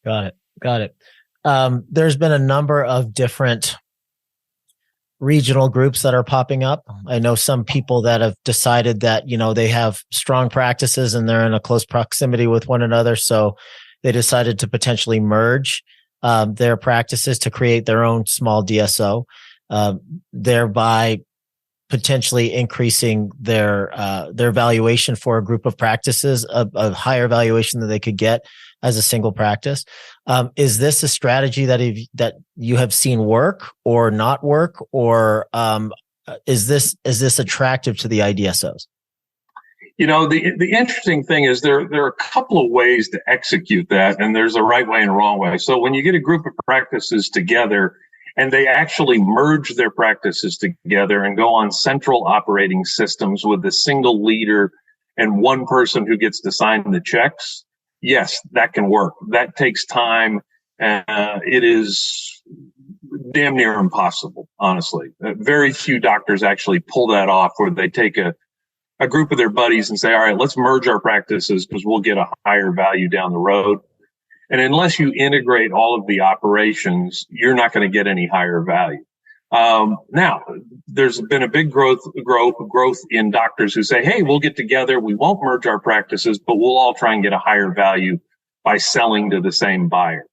Got it. Got it. There's been a number of different regional groups that are popping up. I know some people that have decided that, they have strong practices and they're in a close proximity with one another. So they decided to potentially merge their practices to create their own small DSO, thereby potentially increasing their valuation for a group of practices, a higher valuation than they could get as a single practice. Is this a strategy that you have seen work or not work, or is this attractive to the IDSOs? The interesting thing is there are a couple of ways to execute that, and there's a right way and a wrong way. So when you get a group of practices together and they actually merge their practices together and go on central operating systems with a single leader and one person who gets to sign the checks, yes, that can work. That takes time. It is damn near impossible, honestly. Very few doctors actually pull that off, where they take a group of their buddies and say, all right, let's merge our practices because we'll get a higher value down the road. And unless you integrate all of the operations, you're not going to get any higher value. Now, there's been a big growth in doctors who say, hey, we'll get together. We won't merge our practices, but we'll all try and get a higher value by selling to the same buyer.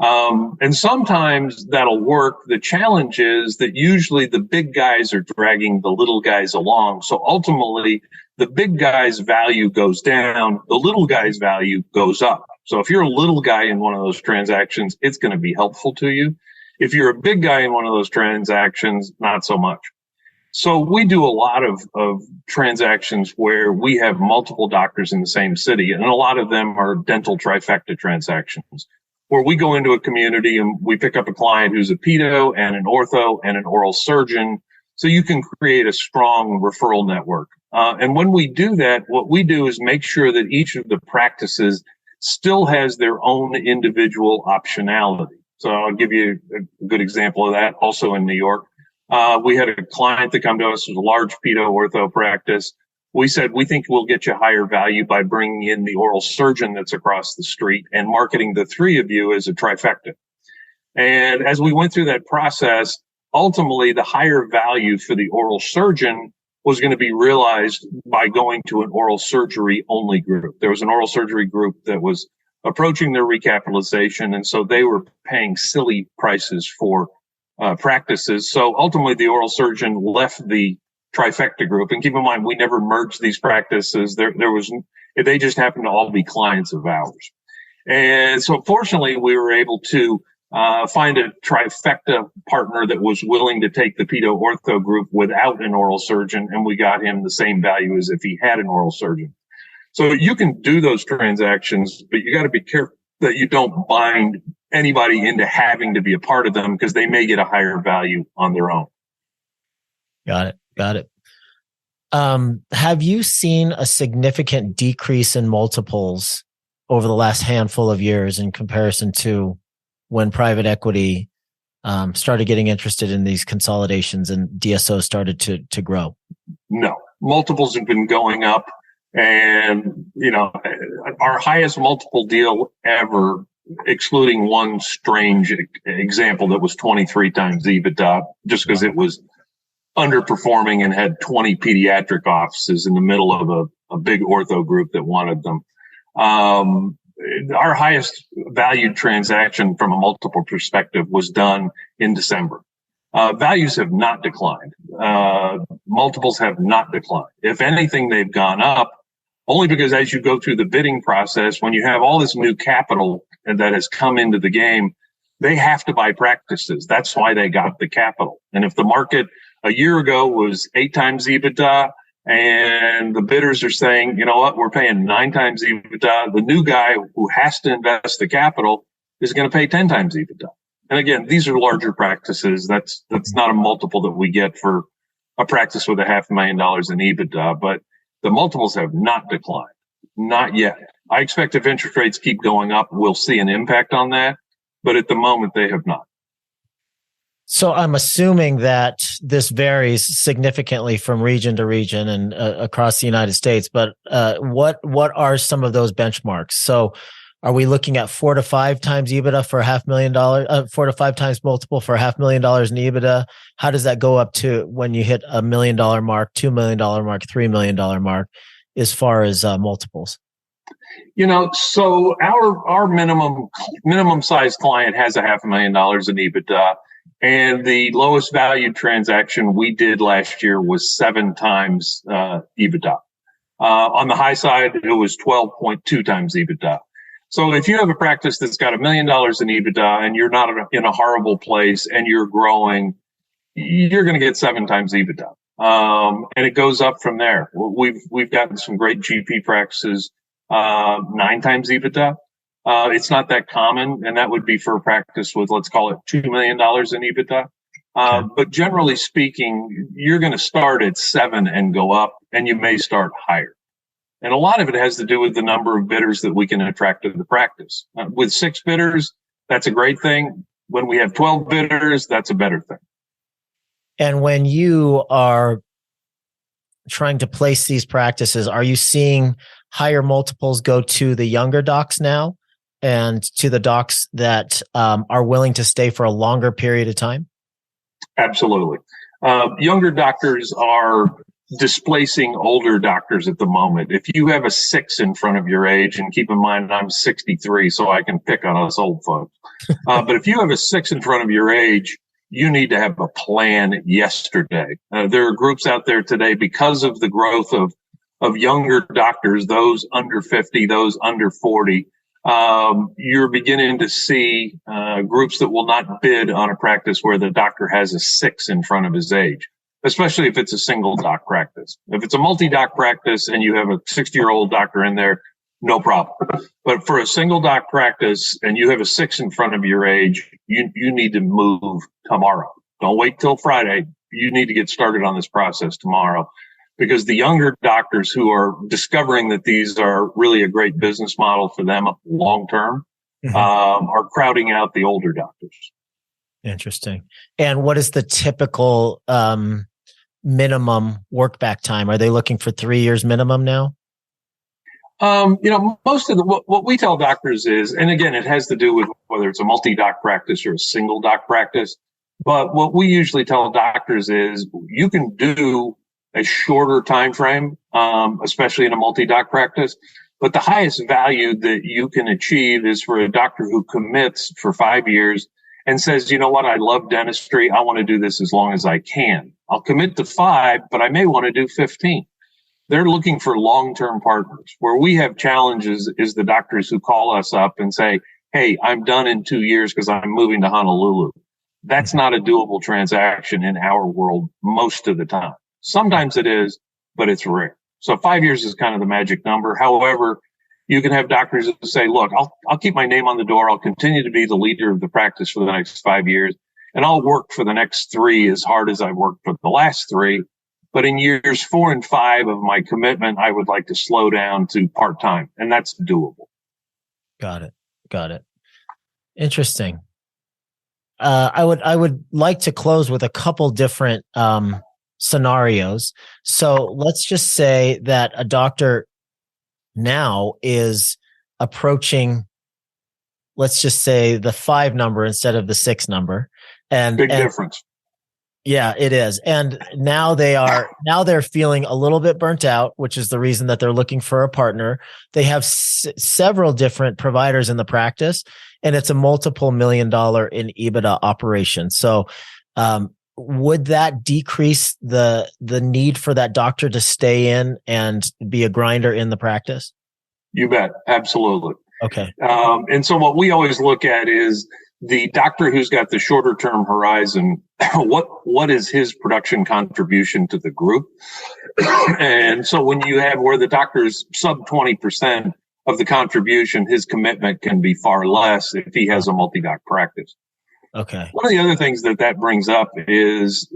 And sometimes that'll work. The challenge is that usually the big guys are dragging the little guys along. So ultimately, the big guy's value goes down, the little guy's value goes up. So if you're a little guy in one of those transactions, it's going to be helpful to you. If you're a big guy in one of those transactions, not so much. So we do a lot of transactions where we have multiple doctors in the same city, and a lot of them are dental trifecta transactions, where we go into a community and we pick up a client who's a pedo and an ortho and an oral surgeon. So you can create a strong referral network. And when we do that, what we do is make sure that each of the practices still has their own individual optionality. So I'll give you a good example of that. Also in New York, we had a client that come to us, it was a large pedo ortho practice. We said, we think we'll get you higher value by bringing in the oral surgeon that's across the street and marketing the three of you as a trifecta. And as we went through that process, ultimately the higher value for the oral surgeon was going to be realized by going to an oral surgery only group. There was an oral surgery group that was approaching their recapitalization, and so they were paying silly prices for practices. So ultimately the oral surgeon left the trifecta group. And keep in mind, we never merged these practices. They just happened to all be clients of ours. And so fortunately, we were able to find a trifecta partner that was willing to take the pedo ortho group without an oral surgeon, and we got him the same value as if he had an oral surgeon. So you can do those transactions, but you got to be careful that you don't bind anybody into having to be a part of them, because they may get a higher value on their own. Got it. Have you seen a significant decrease in multiples over the last handful of years in comparison to when private equity started getting interested in these consolidations and DSOs started to grow? No, multiples have been going up, and our highest multiple deal ever, excluding one strange example that was 23 times EBITDA, just because it was underperforming and had 20 pediatric offices in the middle of a big ortho group that wanted them. Our highest valued transaction from a multiple perspective was done in December. Values have not declined. Multiples have not declined. If anything, they've gone up, only because as you go through the bidding process, when you have all this new capital that has come into the game, they have to buy practices. That's why they got the capital. And if the market a year ago was 8 times EBITDA, and the bidders are saying, you know what, we're paying 9 times EBITDA, the new guy who has to invest the capital is going to pay 10 times EBITDA. And again, these are larger practices. That's not a multiple that we get for a practice with $500,000 in EBITDA, but the multiples have not declined. Not yet. I expect if interest rates keep going up, we'll see an impact on that. But at the moment, they have not. So I'm assuming that this varies significantly from region to region and across the United States. But what are some of those benchmarks? So Are we looking at 4 to 5 times EBITDA for $500,000, 4 to 5 times multiple for $500,000 in EBITDA? How does that go up to when you hit $1 million mark, $2 million mark, $3 million mark as far as multiples? So our minimum size client has $500,000 in EBITDA, and the lowest value transaction we did last year was 7 times EBITDA. On the high side, it was 12.2 times EBITDA. So if you have a practice that's got $1 million in EBITDA and you're not in a horrible place and you're growing, you're going to get 7 times EBITDA. And it goes up from there. We've gotten some great GP practices, 9 times EBITDA. It's not that common, and that would be for a practice with, let's call it $2 million in EBITDA. But generally speaking, you're going to start at 7 and go up, and you may start higher. And a lot of it has to do with the number of bidders that we can attract to the practice. With 6 bidders, that's a great thing. When we have 12 bidders, that's a better thing. And when you are trying to place these practices, are you seeing higher multiples go to the younger docs now and to the docs that are willing to stay for a longer period of time? Absolutely. Younger doctors are displacing older doctors at the moment. If you have a 6 in front of your age, and keep in mind I'm 63, so I can pick on us old folks. But if you have a 6 in front of your age, you need to have a plan yesterday. There are groups out there today because of the growth of younger doctors, those under 50, those under 40. You're beginning to see groups that will not bid on a practice where the doctor has a 6 in front of his age, especially if it's a single doc practice. If it's a multi-doc practice and you have a 60-year-old doctor in there, no problem. But for a single doc practice and you have a 6 in front of your age, you need to move tomorrow. Don't wait till Friday. You need to get started on this process tomorrow, because the younger doctors who are discovering that these are really a great business model for them long term are crowding out the older doctors. Interesting. And what is the typical minimum work back time? Are they looking for 3 years minimum now? Most of what we tell doctors is, and again, it has to do with whether it's a multi-doc practice or a single doc practice. But what we usually tell doctors is you can do a shorter time frame, especially in a multi-doc practice. But the highest value that you can achieve is for a doctor who commits for 5 years and says, you know what, I love dentistry. I want to do this as long as I can. I'll commit to 5, but I may want to do 15. They're looking for long-term partners. Where we have challenges is the doctors who call us up and say, hey, I'm done in 2 years because I'm moving to Honolulu. That's not a doable transaction in our world most of the time. Sometimes it is, but it's rare. So 5 years is kind of the magic number. However, you can have doctors who say, look, I'll keep my name on the door. I'll continue to be the leader of the practice for the next 5 years, and I'll work for the next 3 as hard as I've worked for the last 3. But in years 4 and 5 of my commitment, I would like to slow down to part-time, and that's doable. Got it. Interesting. I would like to close with a couple different scenarios. So let's just say that a doctor now is approaching, let's just say, the 5 number instead of the 6 number. Big difference. Yeah, it is. And now they're feeling a little bit burnt out, which is the reason that they're looking for a partner. They have several different providers in the practice, and it's a multiple $1 million in EBITDA operation. So, would that decrease the need for that doctor to stay in and be a grinder in the practice? You bet. Absolutely. Okay. And so what we always look at is the doctor who's got the shorter term horizon. What is his production contribution to the group? And so when you have where the doctor's sub 20% of the contribution, his commitment can be far less if he has a multi-doc practice. Okay. One of the other things that brings up is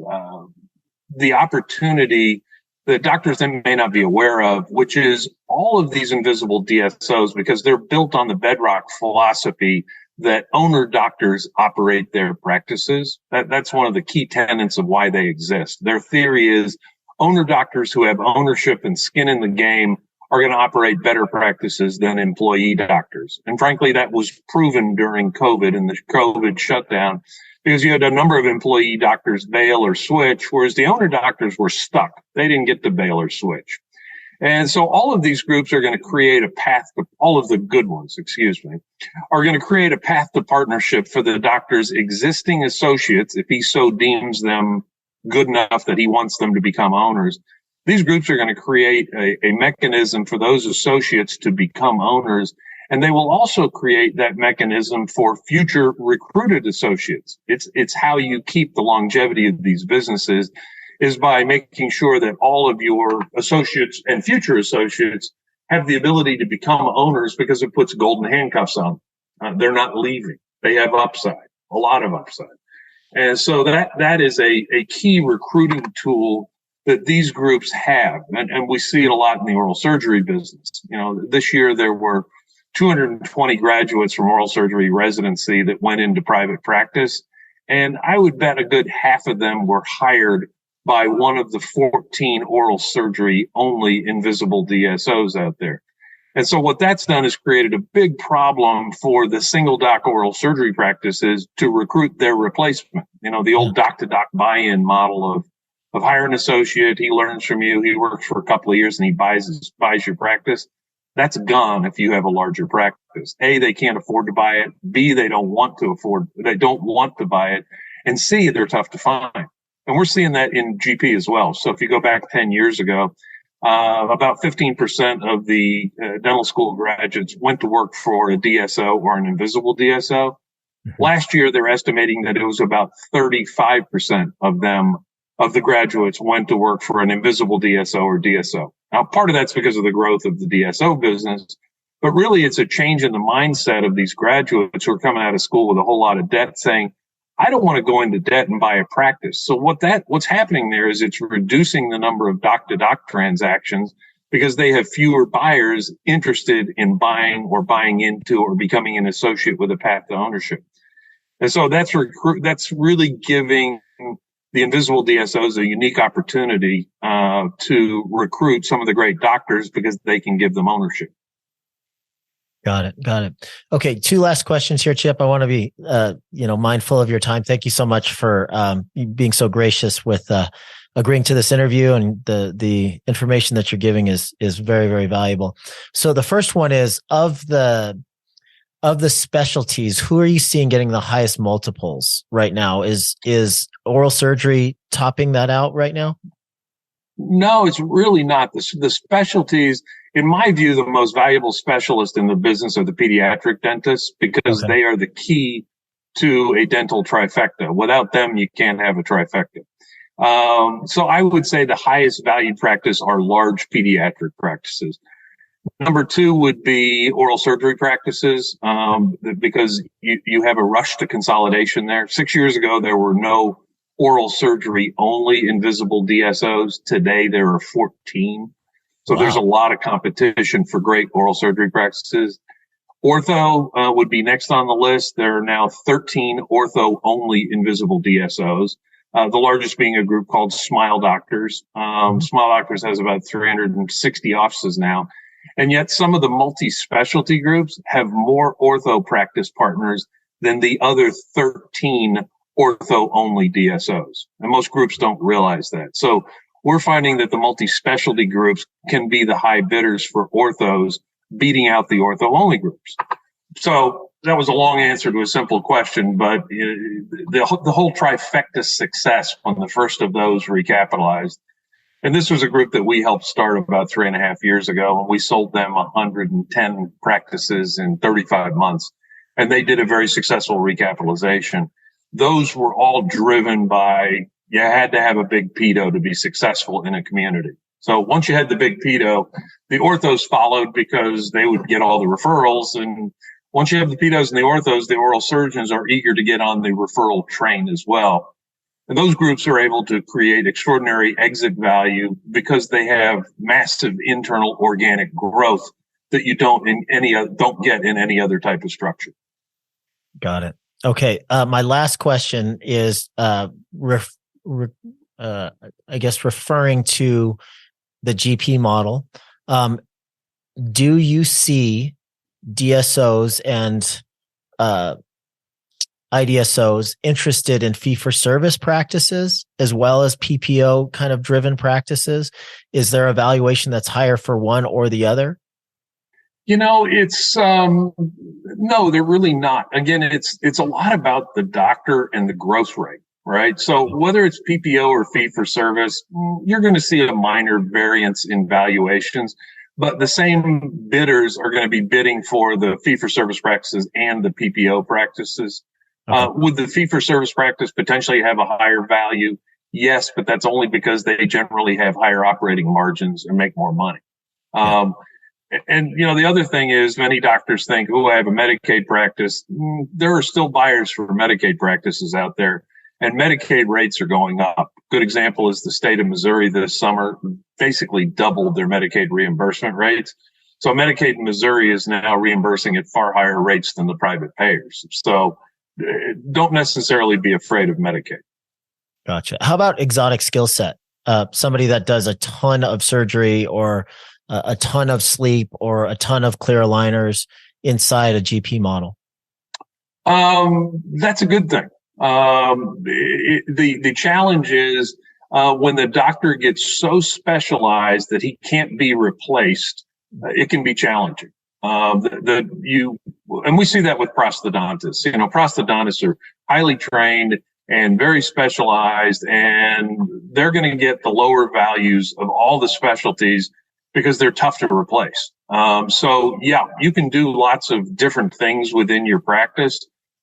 the opportunity that doctors then may not be aware of, which is all of these invisible DSOs, because they're built on the bedrock philosophy that owner doctors operate their practices. That's one of the key tenets of why they exist. Their theory is owner doctors who have ownership and skin in the game are going to operate better practices than employee doctors. And frankly, that was proven during COVID and the COVID shutdown, because you had a number of employee doctors bail or switch, whereas the owner doctors were stuck. They didn't get to bail or switch. And so all of these groups are going to create a path to, all of the good ones, are going to create a path to partnership for the doctor's existing associates, if he so deems them good enough that he wants them to become owners. These groups are going to create a mechanism for those associates to become owners, and they will also create that mechanism for future recruited associates. It's how you keep the longevity of these businesses, is by making sure that all of your associates and future associates have the ability to become owners, because it puts golden handcuffs on them. They're not leaving. They have upside, a lot of upside. And so that is a key recruiting tool that these groups have. And we see it a lot in the oral surgery business. This year there were 220 graduates from oral surgery residency that went into private practice. And I would bet a good half of them were hired by one of the 14 oral surgery only invisible DSOs out there. And so what that's done is created a big problem for the single doc oral surgery practices to recruit their replacement. The old doc to doc buy-in model of hire an associate, he learns from you, he works for a couple of years, and he buys your practice. That's gone if you have a larger practice. A, they can't afford to buy it. B, they don't want to buy it. And C, they're tough to find. And we're seeing that in GP as well. So if you go back 10 years ago, about 15% of the dental school graduates went to work for a DSO or an invisible DSO. Mm-hmm. Last year, they're estimating that it was about 35% of the graduates went to work for an invisible DSO or DSO. Now, part of that's because of the growth of the DSO business, but really it's a change in the mindset of these graduates who are coming out of school with a whole lot of debt, saying, I don't want to go into debt and buy a practice. So what's happening there is it's reducing the number of doc-to-doc transactions, because they have fewer buyers interested in buying or buying into or becoming an associate with a path to ownership. And so that's really giving the invisible DSOs a unique opportunity to recruit some of the great doctors, because they can give them ownership. Got it. Okay. 2 last questions here, Chip. I want to be, mindful of your time. Thank you so much for being so gracious with agreeing to this interview, and the information that you're giving is very, very valuable. So the first one is, of the specialties, who are you seeing getting the highest multiples right now? Is oral surgery topping that out right now? No, it's really not. The specialties, in my view, the most valuable specialist in the business are the pediatric dentists, because they are the key to a dental trifecta. Without them, you can't have a trifecta. So I would say the highest valued practice are large pediatric practices. Number 2 would be oral surgery practices, because you have a rush to consolidation there. 6 years ago, there were no oral surgery only invisible DSOs. Today, there are 14. So There's a lot of competition for great oral surgery practices. Ortho would be next on the list. There are now 13 ortho only invisible DSOs. The largest being a group called Smile Doctors. Smile Doctors has about 360 offices now. And yet some of the multi-specialty groups have more ortho practice partners than the other 13 ortho-only DSOs. And most groups don't realize that. So we're finding that the multi-specialty groups can be the high bidders for orthos, beating out the ortho-only groups. So that was a long answer to a simple question, but the whole trifecta success when the first of those recapitalized. And this was a group that we helped start about 3.5 years ago, and we sold them 110 practices in 35 months. And they did a very successful recapitalization. Those were all driven by, you had to have a big pedo to be successful in a community. So once you had the big pedo, the orthos followed, because they would get all the referrals. And once you have the pedos and the orthos, the oral surgeons are eager to get on the referral train as well. And those groups are able to create extraordinary exit value, because they have massive internal organic growth that you don't get in any other type of structure. Got it. Okay. My last question is, I guess referring to the GP model. do you see DSOs and IDSOs interested in fee-for-service practices as well as PPO kind of driven practices? Is there a valuation that's higher for one or the other? It's no, they're really not. Again, it's a lot about the doctor and the growth rate, right? So whether it's PPO or fee for service, you're going to see a minor variance in valuations, but the same bidders are going to be bidding for the fee for service practices and the PPO practices. Okay. Would the fee for service practice potentially have a higher value? Yes, but that's only because they generally have higher operating margins and make more money. Yeah. And, the other thing is many doctors think, oh, I have a Medicaid practice. There are still buyers for Medicaid practices out there, and Medicaid rates are going up. Good example is the state of Missouri this summer basically doubled their Medicaid reimbursement rates. So Medicaid in Missouri is now reimbursing at far higher rates than the private payers. So don't necessarily be afraid of Medicaid. Gotcha. How about exotic skill set? Somebody that does a ton of surgery or a ton of sleep or a ton of clear aligners inside a GP model? That's a good thing. The challenge is when the doctor gets so specialized that he can't be replaced, it can be challenging. And we see that with prosthodontists. Prosthodontists are highly trained and very specialized, and they're going to get the lower values of all the specialties because they're tough to replace. So yeah, you can do lots of different things within your practice,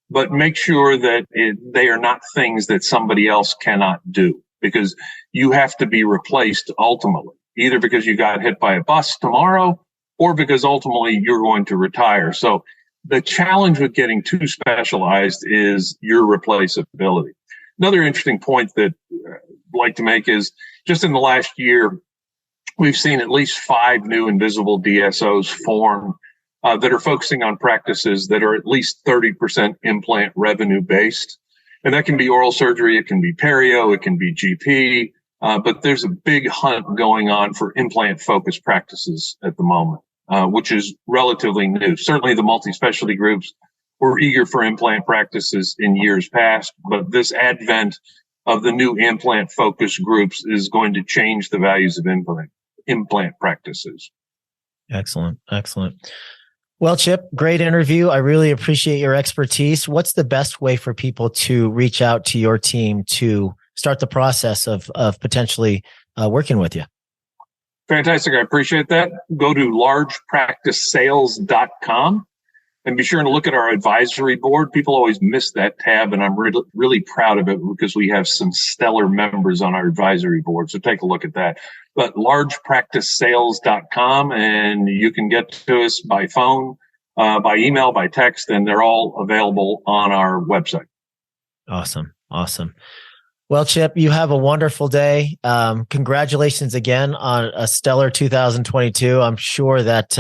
but make sure that they are not things that somebody else cannot do, because you have to be replaced ultimately, either because you got hit by a bus tomorrow or because ultimately you're going to retire. So the challenge with getting too specialized is your replaceability. Another interesting point that I'd like to make is just in the last year, we've seen at least 5 new invisible DSOs form that are focusing on practices that are at least 30% implant revenue based. And that can be oral surgery, it can be perio, it can be GP, but there's a big hunt going on for implant focused practices at the moment, which is relatively new. Certainly the multi-specialty groups were eager for implant practices in years past, but this advent of the new implant focused groups is going to change the values of implant practices. Excellent. Well, Chip, great interview. I really appreciate your expertise. What's the best way for people to reach out to your team to start the process of potentially working with you? Fantastic. I appreciate that. Go to largepracticesales.com and be sure to look at our advisory board. People always miss that tab, and I'm really proud of it because we have some stellar members on our advisory board. So take a look at that. But largepracticesales.com, and you can get to us by phone, by email, by text, and they're all available on our website. Awesome. Well, Chip, you have a wonderful day. Congratulations again on a stellar 2022. I'm sure that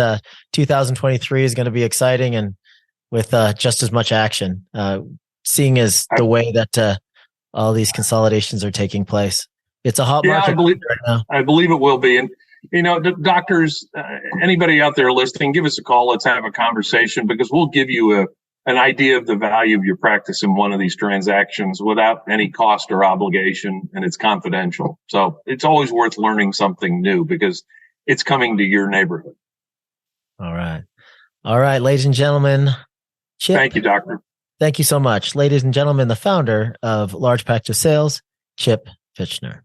2023 is going to be exciting and with just as much action, seeing as the way that all these consolidations are taking place. It's a hot market right now. I believe it will be. And, doctors, anybody out there listening, give us a call. Let's have a conversation, because we'll give you an idea of the value of your practice in one of these transactions without any cost or obligation, and it's confidential. So it's always worth learning something new because it's coming to your neighborhood. All right, ladies and gentlemen. Chip, thank you, Doctor. Thank you so much. Ladies and gentlemen, the founder of Large Practice Sales, Chip Fichtner.